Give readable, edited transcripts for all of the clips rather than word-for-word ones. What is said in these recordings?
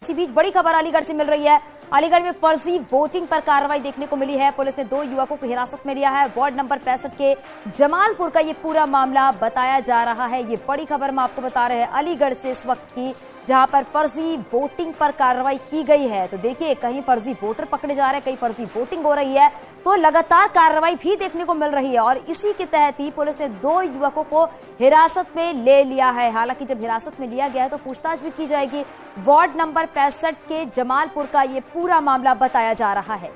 इसी बीच बड़ी खबर अलीगढ़ से मिल रही है। अलीगढ़ में फर्जी वोटिंग पर कार्रवाई देखने को मिली है। पुलिस ने 2 युवकों को हिरासत में लिया है। वार्ड नंबर 65 के जमालपुर का ये पूरा मामला बताया जा रहा है। ये बड़ी खबर हम आपको बता रहे हैं अलीगढ़ से इस वक्त की, जहां पर फर्जी वोटिंग पर कार्रवाई की गई है। तो देखिए, कहीं फर्जी वोटर पकड़े जा रहे हैं, कहीं फर्जी वोटिंग हो रही है, तो लगातार कार्रवाई भी देखने को मिल रही है। और इसी के तहत ही पुलिस ने 2 युवकों को हिरासत में ले लिया है। हालांकि जब हिरासत में लिया गया है तो पूछताछ भी की जाएगी। वार्ड नंबर 65 के जमालपुर का ये पूरा मामला बताया जा रहा है।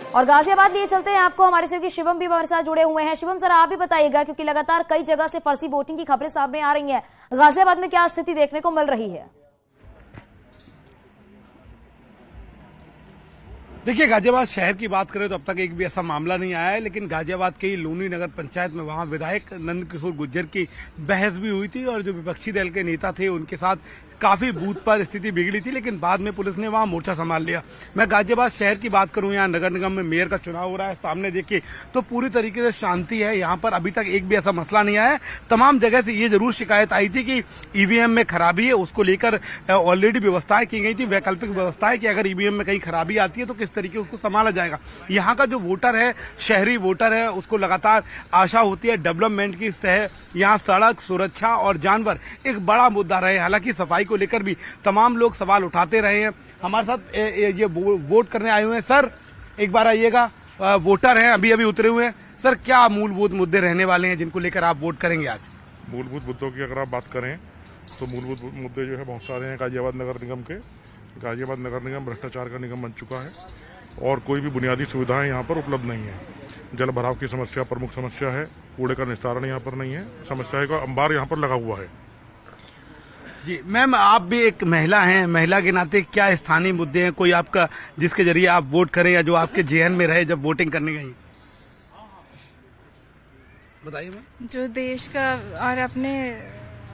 और गाजियाबाद लिए चलते हैं आपको, हमारे सहयोगी शिवम भी हमारे साथ जुड़े हुए हैं। शिवम, जरा आप भी बताइएगा, क्योंकि लगातार कई जगह से फर्जी वोटिंग की खबरें सामने आ रही हैं। गाजियाबाद में क्या स्थिति देखने को मिल रही है? देखिए, गाजियाबाद शहर की बात करें तो अब तक एक भी ऐसा मामला नहीं आया है, लेकिन गाजियाबाद के लूनी नगर पंचायत में वहां विधायक नंद किशोर गुर्जर की बहस भी हुई थी और जो विपक्षी दल के नेता थे उनके साथ काफी बूथ पर स्थिति बिगड़ी थी, लेकिन बाद में पुलिस ने वहां मोर्चा संभाल लिया। मैं गाजियाबाद शहर की बात करूं, यहाँ नगर निगम में मेयर का चुनाव हो रहा है। सामने देखिए तो पूरी तरीके से शांति है। यहाँ पर अभी तक एक भी ऐसा मसला नहीं आया है। तमाम जगह से ये जरूर शिकायत आई थी कि ईवीएम में खराबी है, उसको लेकर ऑलरेडी व्यवस्थाएं की गई थी, वैकल्पिक व्यवस्थाएं, कि अगर ईवीएम में कहीं खराबी आती है तो किस तरीके उसको संभाला जाएगा। यहाँ का जो वोटर है, शहरी वोटर है, उसको लगातार आशा होती है डेवलपमेंट की। यहाँ सड़क सुरक्षा और जानवर एक बड़ा मुद्दा रहे। हालांकि सफाई को लेकर भी तमाम लोग सवाल उठाते रहे हैं। हमारे साथ ये वोट करने आए हुए हैं। सर, एक बार आइएगा, वोटर हैं, अभी अभी उतरे हुए हैं। सर, क्या मूलभूत मुद्दे रहने वाले हैं जिनको लेकर आप वोट करेंगे आज? मूलभूत मुद्दों की अगर आप बात करें तो मूलभूत मुद्दे जो है बहुत सारे हैं गाजियाबाद नगर निगम के। गाजियाबाद नगर निगम भ्रष्टाचार का निगम बन चुका है और कोई भी बुनियादी सुविधाएं यहाँ पर उपलब्ध नहीं है। जल भराव की समस्या प्रमुख समस्या है। कूड़े का निस्तारण यहाँ पर नहीं है। समस्या का अंबार यहाँ पर लगा हुआ है। जी मैम, आप भी एक महिला हैं, महिला के नाते क्या स्थानीय मुद्दे हैं कोई आपका जिसके जरिए आप वोट करें या जो आपके जेहन में रहे जब वोटिंग करने गई? बताइए मैम। जो देश का और अपने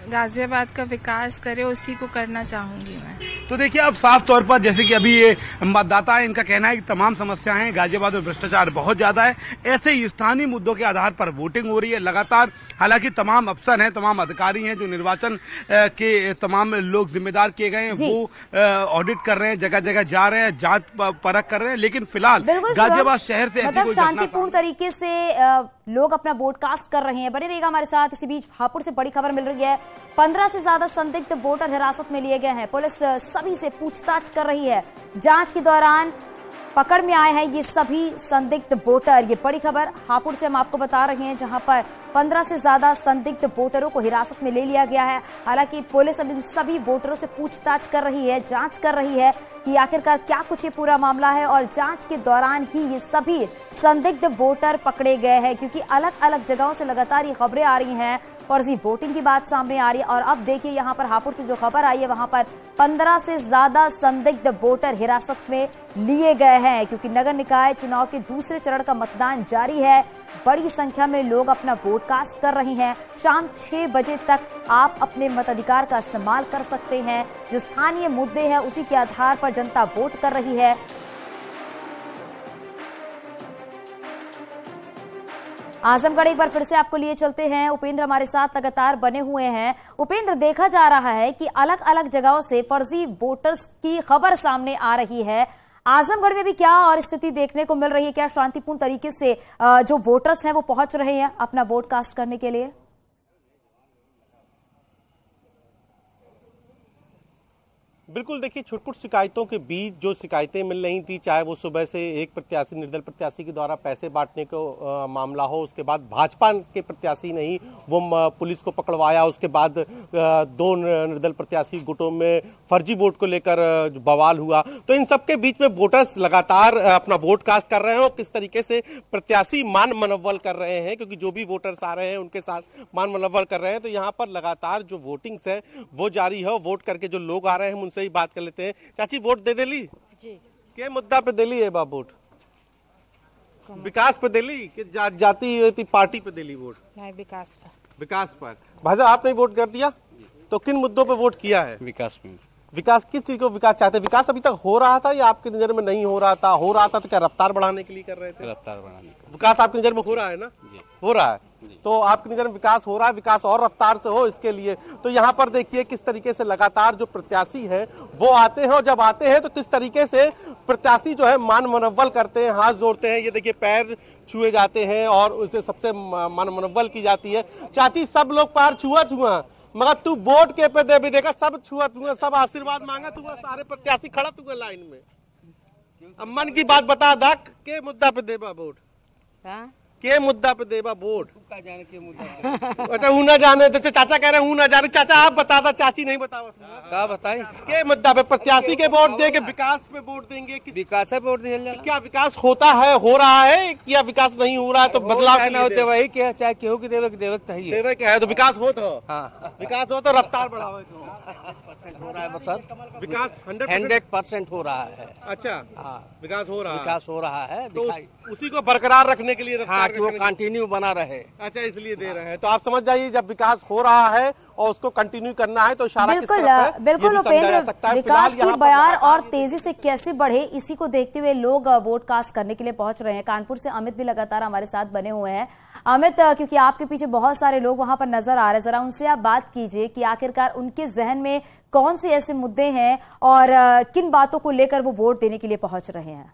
गाजियाबाद का विकास करे उसी को करना चाहूंगी मैं। तो देखिए, अब साफ तौर पर जैसे कि अभी ये मतदाता है, इनका कहना है कि तमाम समस्याएं हैं, गाजियाबाद में भ्रष्टाचार बहुत ज्यादा है। ऐसे ही स्थानीय मुद्दों के आधार पर वोटिंग हो रही है लगातार। हालांकि तमाम अफसर हैं, तमाम अधिकारी हैं, जो निर्वाचन के तमाम लोग जिम्मेदार किए गए हैं, वो ऑडिट कर रहे हैं, जगह जगह जा रहे हैं, जांच परख कर रहे हैं। लेकिन फिलहाल गाजियाबाद शहर से ऐसी कोई शांतिपूर्ण तरीके से लोग अपना वोट कास्ट कर रहे हैं। बने रहिएगा हमारे साथ। इसी बीच हापुड़ से बड़ी खबर मिल रही है। 15 से ज्यादा संदिग्ध वोटर हिरासत में लिए गए हैं। पुलिस सभी से पूछताछ कर रही है। जांच के दौरान पकड़ में आए हैं ये सभी संदिग्ध वोटर। ये बड़ी खबर हापुड़ से हम आपको बता रहे हैं, जहां पर 15 से ज्यादा संदिग्ध वोटरों को हिरासत में ले लिया गया है। हालांकि पुलिस अब इन सभी वोटरों से पूछताछ कर रही है, जांच कर रही है कि आखिरकार क्या कुछ ये पूरा मामला है। और जांच के दौरान ही ये सभी संदिग्ध वोटर पकड़े गए हैं, क्योंकि अलग अलग जगहों से लगातार ये खबरें आ रही हैं, फर्जी वोटिंग की बात सामने आ रही है। और अब देखिए, यहाँ पर हापुड़ से जो खबर आई है, वहां पर 15 से ज्यादा संदिग्ध वोटर हिरासत में लिए गए हैं, क्योंकि नगर निकाय चुनाव के दूसरे चरण का मतदान जारी है। बड़ी संख्या में लोग अपना वोट कास्ट कर रहे हैं। शाम 6 बजे तक आप अपने मताधिकार का इस्तेमाल कर सकते हैं। जो स्थानीय मुद्दे हैं उसी के आधार पर जनता वोट कर रही है। आजमगढ़ एक बार फिर से आपको लिए चलते हैं। उपेंद्र हमारे साथ लगातार बने हुए हैं। उपेंद्र, देखा जा रहा है कि अलग अलग जगहों से फर्जी वोटर्स की खबर सामने आ रही है। आजमगढ़ में भी क्या और स्थिति देखने को मिल रही है? क्या शांतिपूर्ण तरीके से जो वोटर्स हैं वो पहुंच रहे हैं अपना वोट कास्ट करने के लिए? बिल्कुल, देखिए, छुटपुट शिकायतों के बीच जो शिकायतें मिल रही थी, चाहे वो सुबह से एक प्रत्याशी निर्दल प्रत्याशी के द्वारा पैसे बांटने को मामला हो, उसके बाद भाजपा के प्रत्याशी ने ही वो पुलिस को पकड़वाया, उसके बाद 2 निर्दल प्रत्याशी गुटों में फर्जी वोट को लेकर बवाल हुआ। तो इन सब के बीच में वोटर्स लगातार अपना वोट कास्ट कर रहे हैं और किस तरीके से प्रत्याशी मान मनव्वल कर रहे हैं, क्योंकि जो भी वोटर्स आ रहे हैं उनके साथ मान मनव्वल कर रहे हैं। तो यहाँ पर लगातार जो वोटिंग्स है वो जारी है। वोट करके जो लोग आ रहे हैं उनसे ही बात कर लेते हैं। चाची, वोट दे देली जी? क्या मुद्दा पे देली है बाप वोट? विकास पे देली कि जाति पार्टी पे देली वोट? नहीं, विकास पर। विकास पर। भाई साहब, आपने वोट कर दिया तो किन मुद्दों पे वोट किया है? विकास में। विकास किस चीज को विकास चाहते हैं? विकास अभी तक हो रहा था या आपकी नजर में नहीं हो रहा था? हो रहा था तो क्या रफ्तार बढ़ाने के लिए कर रहे थे? रफ्तार बढ़ाने का। विकास आपकी नजर में हो रहा है ना? जी। हो रहा है। तो आपके नजर में विकास हो रहा है, विकास और रफ्तार से हो इसके लिए। तो यहाँ पर देखिए किस तरीके से लगातार जो प्रत्याशी है वो आते हैं, और जब आते हैं तो किस तरीके से प्रत्याशी जो है मान मुनव्वल करते हैं, हाथ जोड़ते हैं। ये देखिए पैर छुए जाते हैं और उसे सबसे मान मुनव्वल की जाती है। चाची सब लोग पैर छुआ मगर तू वोट के पे दे भी देगा, सब छुआ सब आशीर्वाद मांगा तू, सारे प्रत्याशी खड़ा तू लाइन में। अब मन की बात बता दा के मुद्दा पे देबा वोट, के मुद्दा पे देबा वोट जाने के मुद्दा हूँ ना जाने देते। चाचा कह रहे हूँ ना जाने। चाचा आप बता दा, चाची नहीं बताओ क्या बताए के मुद्दा पे प्रत्याशी के वोट देंगे, विकास पे वोट देंगे, विकास पे वोट देंगे। क्या विकास होता है, हो रहा है या विकास नहीं हो रहा है? तो बदलाव ना होते वही क्या चाहे केहू की देवे देवे क्या है तो विकास हो तो विकास हो तो रफ्तार बढ़ावे तो हो रहा है सर। विकास 100% हो रहा है। अच्छा विकास हो रहा है तो उसी को बरकरार रखने के लिए वो कंटिन्यू बना रहे। अच्छा इसलिए दे रहे हैं। तो आप समझ जाइए जब विकास हो रहा है और उसको कंटिन्यू करना है तो इशारा किस तरफ है बिल्कुल उपेंद्र, विकास की बयार और तेजी से कैसे बढ़े इसी को देखते हुए लोग वोट कास्ट करने के लिए पहुंच रहे हैं। कानपुर से अमित भी लगातार हमारे साथ बने हुए हैं। अमित, क्योंकि आपके पीछे बहुत सारे लोग वहां पर नजर आ रहे हैं, जरा उनसे आप बात कीजिए कि आखिरकार उनके जहन में कौन से ऐसे मुद्दे हैं और किन बातों को लेकर वो वोट देने के लिए पहुंच रहे हैं।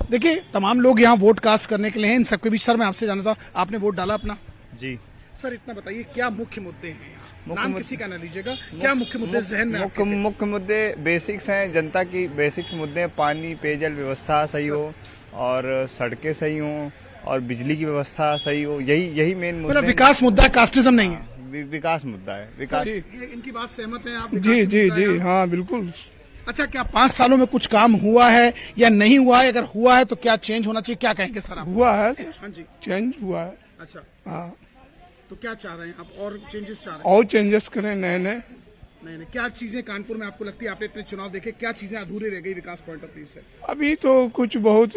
देखिए तमाम लोग यहाँ वोट कास्ट करने के लिए हैं। इन सबके बीच सर मैं आपसे जानना था, आपने वोट डाला अपना? जी सर इतना बताइए क्या मुख्य मुद्दे हैं यहाँ? नाम किसी का ना लीजिएगा, क्या मुख्य मुद्दे जहन में? मुख्य मुद्दे बेसिक्स हैं, जनता की बेसिक्स मुद्दे हैं। पानी पेयजल व्यवस्था सही हो और सड़कें सही हो और बिजली की व्यवस्था सही हो, यही मेन मुद्दा। विकास मुद्दा है, कास्टिज्म नहीं है। विकास मुद्दा है। विकास इनकी बात सहमत है आप? जी जी जी हाँ बिल्कुल। अच्छा क्या 5 सालों में कुछ काम हुआ है या नहीं हुआ है? अगर हुआ है तो क्या चेंज होना चाहिए, क्या कहेंगे सर आप? हुआ है। हाँ जी चेंज हुआ है। अच्छा हाँ तो क्या चाह रहे हैं आप? और चेंजेस चाह रहे हैं? और चेंजेस करें नए नए क्या चीजें कानपुर में आपको लगती है? आपने इतने चुनाव देखे, क्या चीजें अधूरी रह गई विकास पॉइंट ऑफ व्यू से? अभी तो कुछ बहुत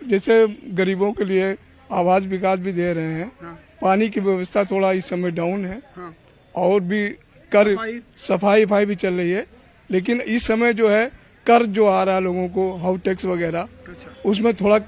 जैसे गरीबों के लिए आवास विकास भी दे रहे हैं। हाँ। पानी की व्यवस्था थोड़ा इस समय डाउन है। हाँ। और भी कर सफाई भी चल रही है, लेकिन इस समय जो है कर जो आ रहा है लोगों को हाउस टैक्स वगैरह, अच्छा। उसमें थोड़ा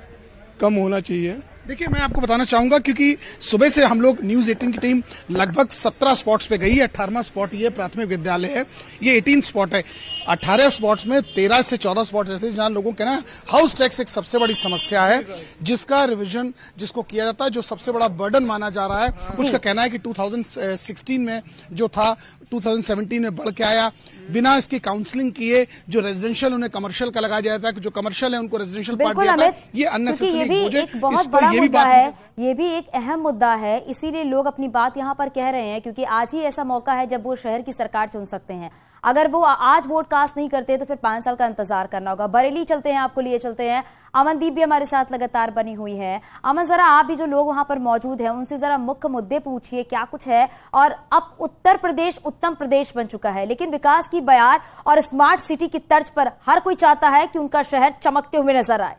कम होना चाहिए। देखिए मैं आपको बताना चाहूंगा क्योंकि सुबह से हम लोग न्यूज 18 की टीम लगभग 17 स्पॉट्स पे गई है। 18वां स्पॉट ये प्राथमिक विद्यालय है, ये 18 स्पॉट है। 18 स्पॉट्स में 13 से 14 स्पॉट्स ऐसे जहां लोगों के ना हाउस टैक्स एक सबसे बड़ी समस्या है, जिसका रिवीजन जिसको किया जाता है, जो सबसे बड़ा बर्डन माना जा रहा है। कुछ का कहना है कि 2016 में जो था 2017 में बढ़ के आया, बिना इसकी काउंसलिंग किए जो रेजिडेंशियल उन्हें कमर्शियल का लगाया जाता है, जो कमर्शियल है उनको रेजिडेंशियल पार्ट दिया जाता है। ये अननेसेसरी बहुत बड़ा मुद्दा है, ये भी एक अहम मुद्दा है, इसीलिए लोग अपनी बात यहाँ पर कह रहे हैं क्योंकि आज ही ऐसा मौका है जब वो शहर की सरकार चुन सकते हैं। अगर वो आज वोट कास्ट नहीं करते तो फिर 5 साल का इंतजार करना होगा। बरेली चलते हैं, आपको लिए चलते हैं। अमनदीप भी हमारे साथ लगातार बनी हुई है। अमन, जरा आप भी जो लोग वहां पर मौजूद हैं उनसे जरा मुख्य मुद्दे पूछिए, क्या कुछ है। और अब उत्तर प्रदेश उत्तम प्रदेश बन चुका है, लेकिन विकास की बयार और स्मार्ट सिटी की तर्ज पर हर कोई चाहता है कि उनका शहर चमकते हुए नजर आए।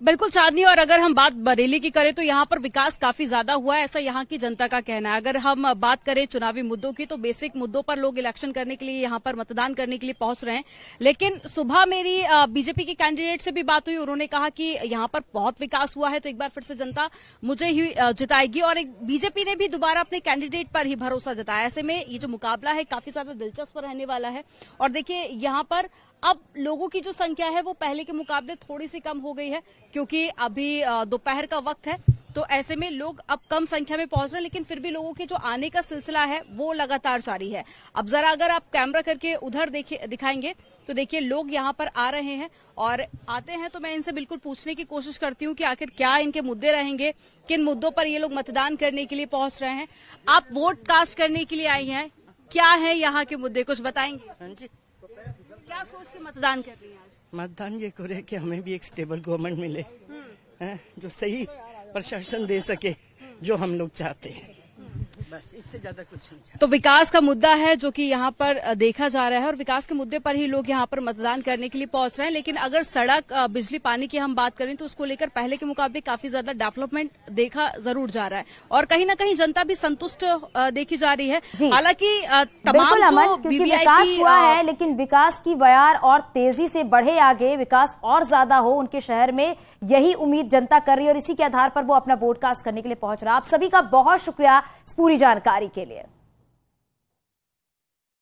बिल्कुल चांदनी, और अगर हम बात बरेली की करें तो यहाँ पर विकास काफी ज्यादा हुआ है, ऐसा यहाँ की जनता का कहना है। अगर हम बात करें चुनावी मुद्दों की तो बेसिक मुद्दों पर लोग इलेक्शन करने के लिए यहाँ पर मतदान करने के लिए पहुंच रहे हैं। लेकिन सुबह मेरी बीजेपी के कैंडिडेट से भी बात हुई, उन्होंने कहा कि यहाँ पर बहुत विकास हुआ है तो एक बार फिर से जनता मुझे ही जिताएगी। और एक बीजेपी ने भी दोबारा अपने कैंडिडेट पर ही भरोसा जताया। ऐसे में ये जो मुकाबला है काफी ज्यादा दिलचस्प रहने वाला है। और देखिए यहाँ पर अब लोगों की जो संख्या है वो पहले के मुकाबले थोड़ी सी कम हो गई है, क्योंकि अभी दोपहर का वक्त है, तो ऐसे में लोग अब कम संख्या में पहुंच रहे हैं। लेकिन फिर भी लोगों के जो आने का सिलसिला है वो लगातार जारी है। अब जरा अगर आप कैमरा करके उधर दिखाएंगे तो देखिए लोग यहाँ पर आ रहे हैं और आते हैं तो मैं इनसे बिल्कुल पूछने की कोशिश करती हूँ कि आखिर क्या इनके मुद्दे रहेंगे, किन मुद्दों पर ये लोग मतदान करने के लिए पहुंच रहे हैं। आप वोट कास्ट करने के लिए आई हैं, क्या है यहाँ के मुद्दे, कुछ बताएंगे? क्या सोच के मतदान कर रही हैं आज? मतदान ये करे कि हमें भी एक स्टेबल गवर्नमेंट मिले, जो सही प्रशासन दे सके, जो हम लोग चाहते हैं। बस इससे ज्यादा कुछ नहीं। तो विकास का मुद्दा है जो कि यहाँ पर देखा जा रहा है और विकास के मुद्दे पर ही लोग यहाँ पर मतदान करने के लिए पहुंच रहे हैं। लेकिन अगर सड़क, बिजली, पानी की हम बात करें तो उसको लेकर पहले के मुकाबले काफी ज्यादा डेवलपमेंट देखा जरूर जा रहा है और कहीं ना कहीं जनता भी संतुष्ट देखी जा रही है। हालांकि तमाम जो विकास हुआ है, लेकिन विकास की बयार और तेजी से बढ़े आगे, विकास और ज्यादा हो उनके शहर में, यही उम्मीद जनता कर रही है और इसी के आधार पर वो अपना वोट कास्ट करने के लिए पहुंच रहा है। आप सभी का बहुत शुक्रिया इस पूरी जानकारी के लिए।